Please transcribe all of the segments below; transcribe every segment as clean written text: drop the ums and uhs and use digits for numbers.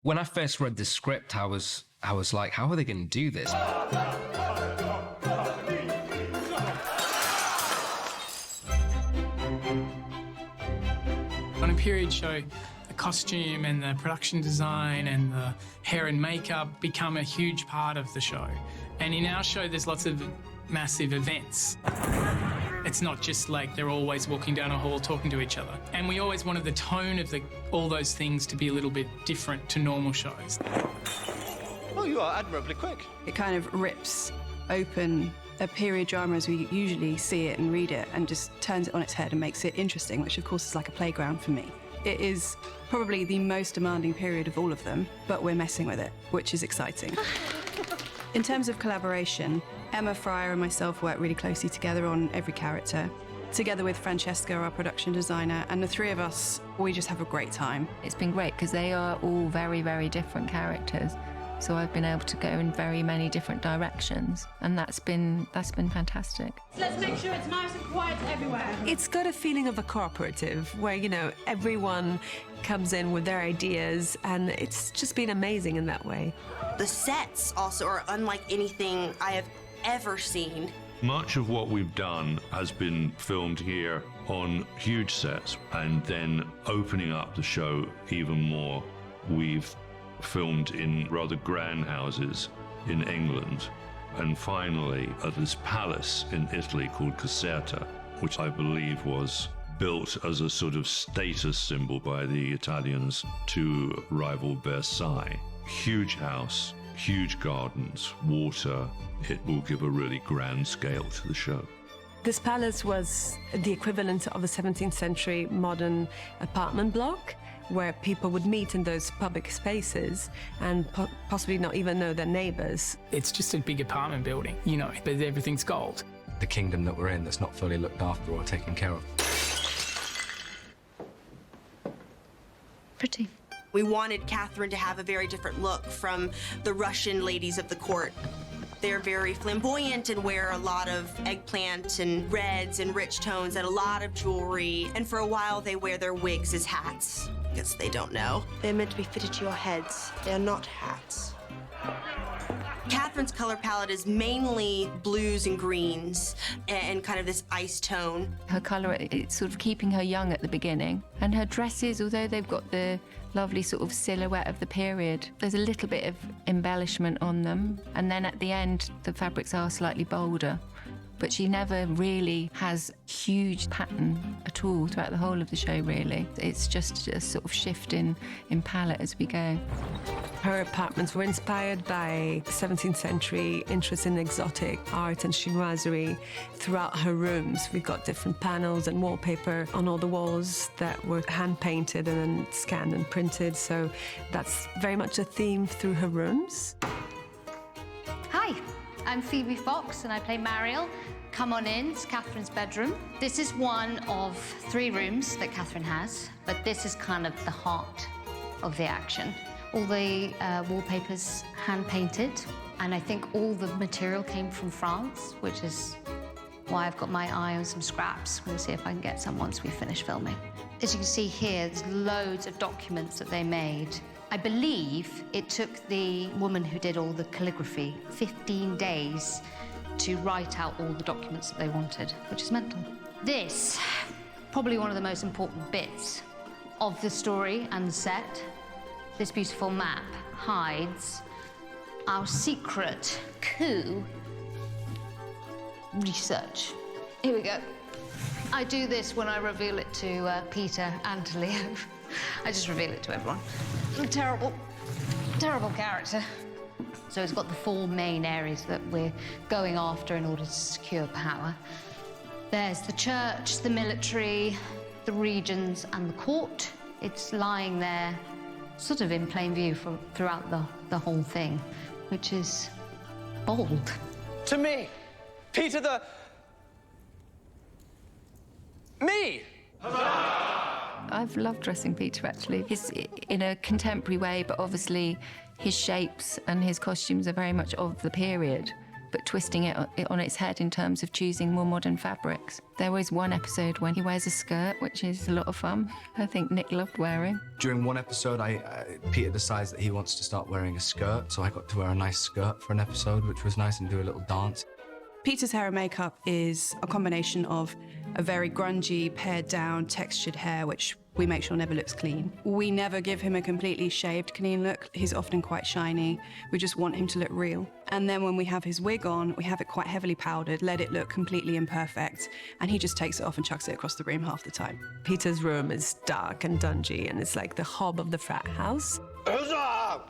When I first read the script, I was like, how are they going to do this? On a period show, the costume and the production design and the hair and makeup become a huge part of the show. And in our show, there's lots of massive events. It's not just like they're always walking down a hall talking to each other. And we always wanted the tone of all those things to be a little bit different to normal shows. Oh, you are admirably quick. It kind of rips open a period drama as we usually see it and read it and just turns it on its head and makes it interesting, which of course is like a playground for me. It is probably the most demanding period of all of them, but we're messing with it, which is exciting. In terms of collaboration, Emma Fryer and myself work really closely together on every character, together with Francesca, our production designer, and the three of us, we just have a great time. It's been great because they are all very, very different characters. So I've been able to go in very many different directions, and that's been fantastic. Let's make sure it's nice and quiet everywhere. It's got a feeling of a cooperative where, you know, everyone comes in with their ideas, and it's just been amazing in that way. The sets also are unlike anything I have ever seen. Much of what we've done has been filmed here on huge sets, and then opening up the show even more, we've filmed in rather grand houses in England, and finally at this palace in Italy called Caserta, which I believe was built as a sort of status symbol by the Italians to rival Versailles. Huge house, huge gardens, water. It will give a really grand scale to the show. This palace was the equivalent of a 17th century modern apartment block, where people would meet in those public spaces and possibly not even know their neighbours. It's just a big apartment building, you know, but everything's gold. The kingdom that we're in that's not fully looked after or taken care of. Pretty. We wanted Catherine to have a very different look from the Russian ladies of the court. They're very flamboyant and wear a lot of eggplant and reds and rich tones and a lot of jewelry. And for a while, they wear their wigs as hats, because they don't know. They're meant to be fitted to your heads. They're not hats. Catherine's color palette is mainly blues and greens and kind of this ice tone. Her colour, it's sort of keeping her young at the beginning. And her dresses, although they've got the lovely sort of silhouette of the period, there's a little bit of embellishment on them. And then at the end, the fabrics are slightly bolder. But she never really has huge pattern at all throughout the whole of the show, really. It's just a sort of shift in palette as we go. Her apartments were inspired by 17th century interest in exotic art and chinoiserie throughout her rooms. We've got different panels and wallpaper on all the walls that were hand-painted and then scanned and printed, so that's very much a theme through her rooms. Hi, I'm Phoebe Fox and I play Mariel. Come on in, it's Catherine's bedroom. This is one of 3 rooms that Catherine has, but this is kind of the heart of the action. All the wallpaper's hand-painted, and I think all the material came from France, which is why I've got my eye on some scraps. We'll see if I can get some once we finish filming. As you can see here, there's loads of documents that they made. I believe it took the woman who did all the calligraphy 15 days to write out all the documents that they wanted, which is mental. This, probably one of the most important bits of the story and the set. This beautiful map hides our secret coup research. Here we go. I do this when I reveal it to Peter and to Leo. I just reveal it to everyone. I'm a terrible, terrible character. So it's got the 4 main areas that we're going after in order to secure power. There's the church, the military, the regions, and the court. It's lying there sort of in plain view throughout the whole thing, which is bold. To me, Peter the... Me! I've loved dressing Peter, actually. He's in a contemporary way, but obviously his shapes and his costumes are very much of the period. but twisting it on its head in terms of choosing more modern fabrics. There was one episode when he wears a skirt, which is a lot of fun. I think Nick loved wearing. During one episode, Peter decides that he wants to start wearing a skirt, so I got to wear a nice skirt for an episode, which was nice, and do a little dance. Peter's hair and makeup is a combination of a very grungy, pared down, textured hair, which we make sure never looks clean. We never give him a completely shaved, clean look. He's often quite shiny. We just want him to look real. And then when we have his wig on, we have it quite heavily powdered, let it look completely imperfect, and he just takes it off and chucks it across the room half the time. Peter's room is dark and dungy, and it's like the hub of the frat house. Huzzah!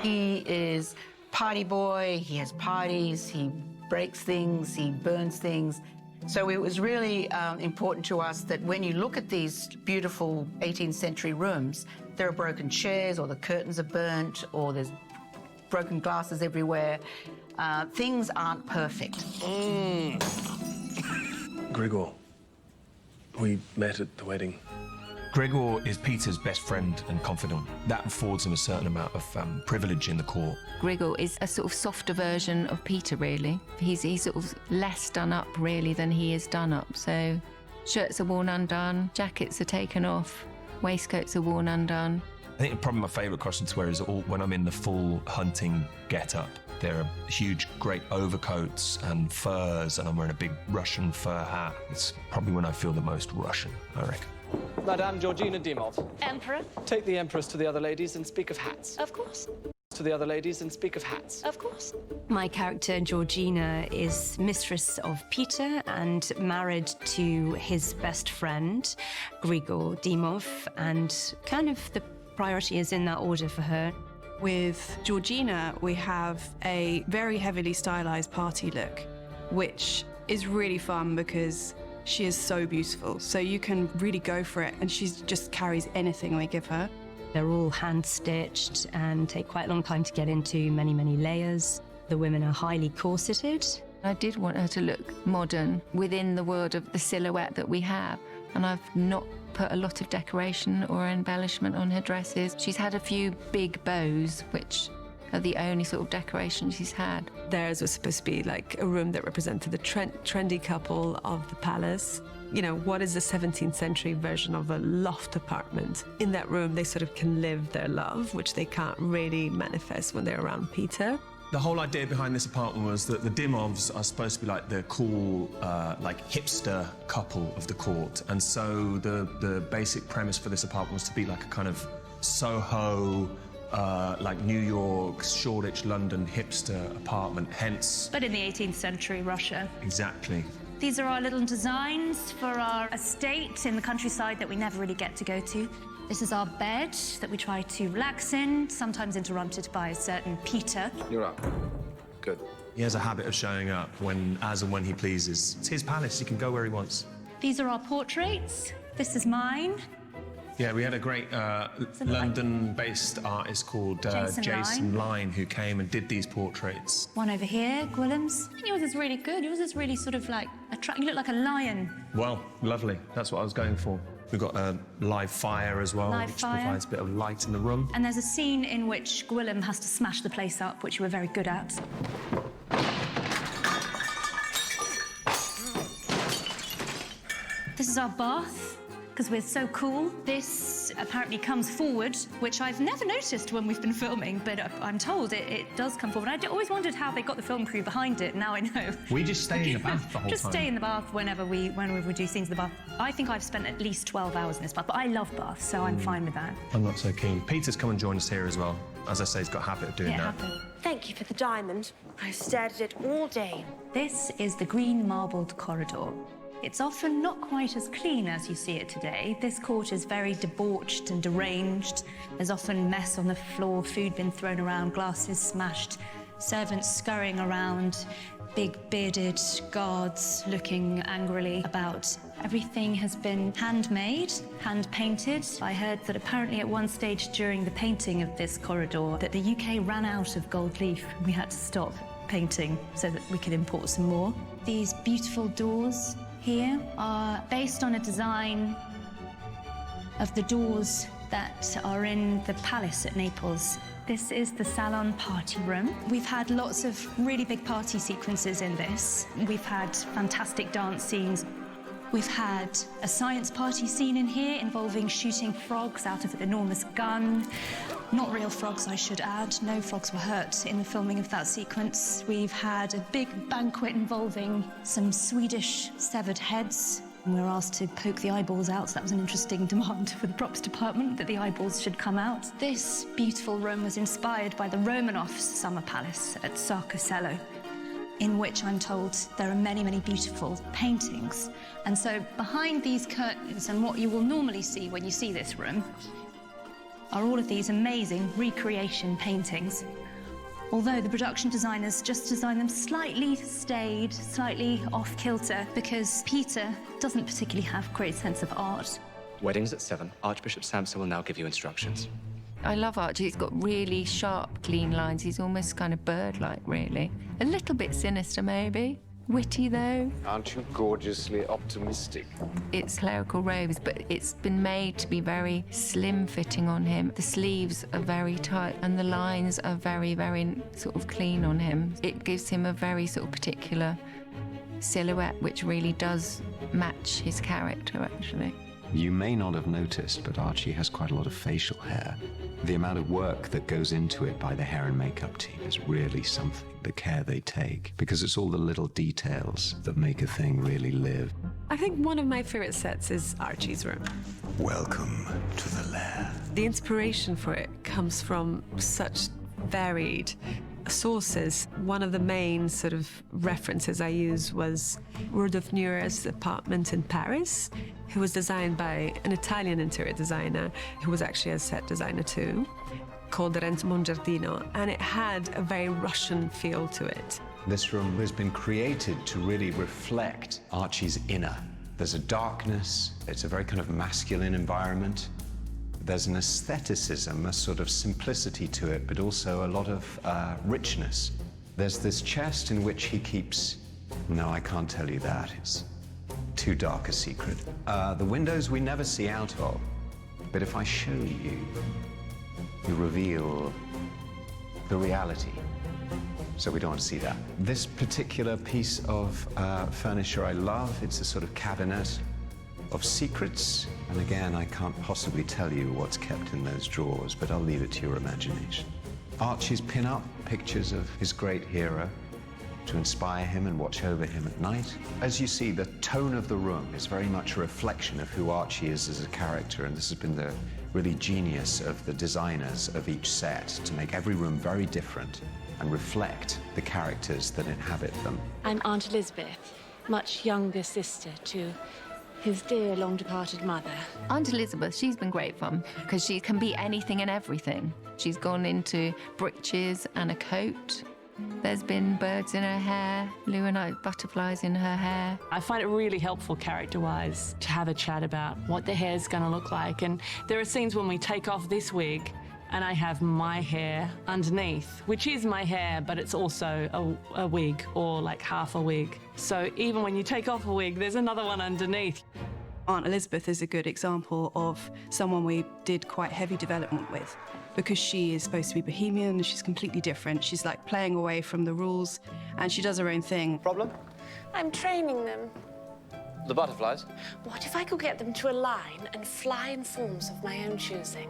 He is party boy, he has parties, he breaks things, he burns things. So it was really important to us that when you look at these beautiful 18th century rooms, there are broken chairs, or the curtains are burnt, or there's broken glasses everywhere. Things aren't perfect. Gregor, we met at the wedding. Gregor is Peter's best friend and confidant. That affords him a certain amount of privilege in the court. Gregor is a sort of softer version of Peter, really. He's sort of less done up, really, than he is done up. So shirts are worn undone, jackets are taken off, waistcoats are worn undone. I think probably my favourite costume to wear is when I'm in the full hunting get-up. There are huge, great overcoats and furs, and I'm wearing a big Russian fur hat. It's probably when I feel the most Russian, I reckon. Madame Georgina Dimov. Emperor? Take the Empress to the other ladies and speak of hats. Of course. To the other ladies and speak of hats. Of course. My character, Georgina, is mistress of Peter and married to his best friend, Grigor Dimov, and kind of the priority is in that order for her. With Georgina, we have a very heavily stylized party look, which is really fun because she is so beautiful. So you can really go for it, and she just carries anything we give her. They're all hand-stitched and take quite a long time to get into, many, many layers. The women are highly corseted. I did want her to look modern within the world of the silhouette that we have, and I've not put a lot of decoration or embellishment on her dresses. She's had a few big bows, which are the only sort of decoration she's had. Theirs was supposed to be like a room that represented the trendy couple of the palace. You know, what is the 17th century version of a loft apartment? In that room, they sort of can live their love, which they can't really manifest when they're around Peter. The whole idea behind this apartment was that the Dimovs are supposed to be like the cool, like hipster couple of the court. And so the basic premise for this apartment was to be like a kind of Soho, like New York, Shoreditch, London hipster apartment, hence... But in the 18th century Russia. Exactly. These are our little designs for our estate in the countryside that we never really get to go to. This is our bed that we try to relax in, sometimes interrupted by a certain Peter. You're up. Good. He has a habit of showing up as and when he pleases. It's his palace, he can go where he wants. These are our portraits. This is mine. Yeah, we had a great London-based artist called Jason Line who came and did these portraits. One over here, Gwilym's. Yours is really good. Yours is really sort of like, you look like a lion. Well, lovely. That's what I was going for. We've got a live fire as well, which provides a bit of light in the room. And there's a scene in which Gwilym has to smash the place up, which you were very good at. This is our bath, because we're so cool. This apparently comes forward, which I've never noticed when we've been filming, but I'm told it does come forward. I always wondered how they got the film crew behind it, now I know. We just stay in the bath the whole time. Just stay in the bath whenever we do scenes in the bath. I think I've spent at least 12 hours in this bath, but I love baths, so I'm fine with that. I'm not so keen. Peter's come and joined us here as well. As I say, he's got a habit of doing that. Thank you for the diamond. I've stared at it all day. This is the green marbled corridor. It's often not quite as clean as you see it today. This court is very debauched and deranged. There's often mess on the floor, food been thrown around, glasses smashed, servants scurrying around, big bearded guards looking angrily about. Everything has been handmade, hand-painted. I heard that apparently at one stage during the painting of this corridor that the UK ran out of gold leaf and we had to stop painting so that we could import some more. These beautiful doors here are based on a design of the doors that are in the palace at Naples. This is the Salon party room. We've had lots of really big party sequences in this. We've had fantastic dance scenes. We've had a science party scene in here involving shooting frogs out of an enormous gun. Not real frogs, I should add. No frogs were hurt in the filming of that sequence. We've had a big banquet involving some Swedish severed heads. We were asked to poke the eyeballs out, so that was an interesting demand for the props department, that the eyeballs should come out. This beautiful room was inspired by the Romanovs' summer palace at Castello, in which I'm told there are many, many beautiful paintings. And so behind these curtains, and what you will normally see when you see this room, are all of these amazing recreation paintings. Although the production designers just designed them slightly staid, slightly off-kilter, because Peter doesn't particularly have a great sense of art. Wedding's at 7. Archbishop Samson will now give you instructions. I love Archie. He's got really sharp, clean lines. He's almost kind of bird-like, really. A little bit sinister, maybe. Witty, though. Aren't you gorgeously optimistic? It's clerical robes, but it's been made to be very slim-fitting on him. The sleeves are very tight, and the lines are very, very sort of clean on him. It gives him a very sort of particular silhouette, which really does match his character, actually. You may not have noticed, but Archie has quite a lot of facial hair. The amount of work that goes into it by the hair and makeup team is really something, the care they take, because it's all the little details that make a thing really live. I think one of my favorite sets is Archie's room. Welcome to the lair. The inspiration for it comes from such varied sources. One of the main sort of references I used was Rudolf Nure's apartment in Paris, who was designed by an Italian interior designer who was actually a set designer too, called Renzo Mongiardino, and it had a very Russian feel to it. This room has been created to really reflect Archie's inner. There's a darkness, it's a very kind of masculine environment. There's an aestheticism, a sort of simplicity to it, but also a lot of richness. There's this chest in which he keeps... No, I can't tell you that. It's too dark a secret. The windows we never see out of, but if I show you, you reveal the reality. So we don't want to see that. This particular piece of furniture I love. It's a sort of cabinet of secrets. And again, I can't possibly tell you what's kept in those drawers, but I'll leave it to your imagination. Archie's pin-up pictures of his great hero to inspire him and watch over him at night. As you see, the tone of the room is very much a reflection of who Archie is as a character, and this has been the really genius of the designers of each set to make every room very different and reflect the characters that inhabit them. I'm Aunt Elizabeth, much younger sister to his dear long-departed mother. Aunt Elizabeth, she's been great fun because she can be anything and everything. She's gone into breeches and a coat. There's been birds in her hair, Lou and I, butterflies in her hair. I find it really helpful character-wise to have a chat about what the hair's going to look like. And there are scenes when we take off this wig and I have my hair underneath, which is my hair, but it's also a wig or like half a wig. So even when you take off a wig, there's another one underneath. Aunt Elizabeth is a good example of someone we did quite heavy development with because she is supposed to be bohemian and she's completely different. She's like playing away from the rules and she does her own thing. Problem? I'm training them. The butterflies? What if I could get them to align and fly in forms of my own choosing?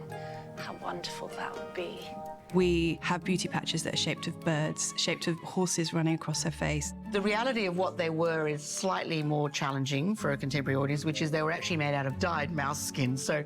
How wonderful that would be. We have beauty patches that are shaped of birds, shaped of horses running across her face. The reality of what they were is slightly more challenging for a contemporary audience, which is they were actually made out of dyed mouse skin. So,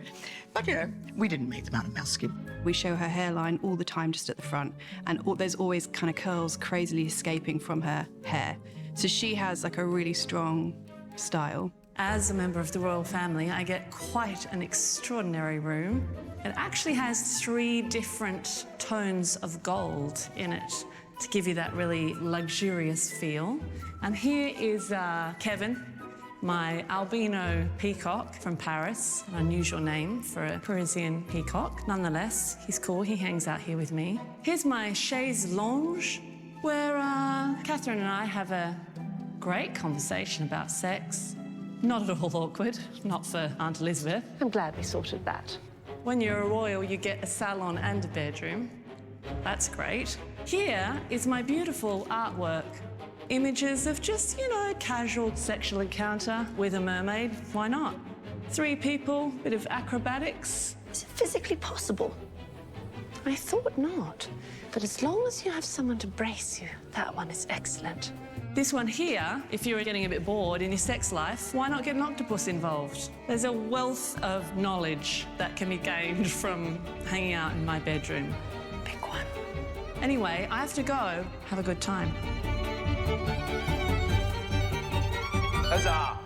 but you know, we didn't make them out of mouse skin. We show her hairline all the time just at the front, and there's always kind of curls crazily escaping from her hair. So she has like a really strong style. As a member of the royal family, I get quite an extraordinary room. It actually has 3 different tones of gold in it to give you that really luxurious feel. And here is Kevin, my albino peacock from Paris, an unusual name for a Parisian peacock. Nonetheless, he's cool, he hangs out here with me. Here's my chaise lounge, where Catherine and I have a great conversation about sex. Not at all awkward, not for Aunt Elizabeth. I'm glad we sorted that. When you're a royal, you get a salon and a bedroom. That's great. Here is my beautiful artwork. Images of just, you know, casual sexual encounter with a mermaid. Why not? 3 people, bit of acrobatics. Is it physically possible? I thought not. But as long as you have someone to brace you, that one is excellent. This one here, if you're getting a bit bored in your sex life, why not get an octopus involved? There's a wealth of knowledge that can be gained from hanging out in my bedroom. Big one. Anyway, I have to go. Have a good time. Huzzah!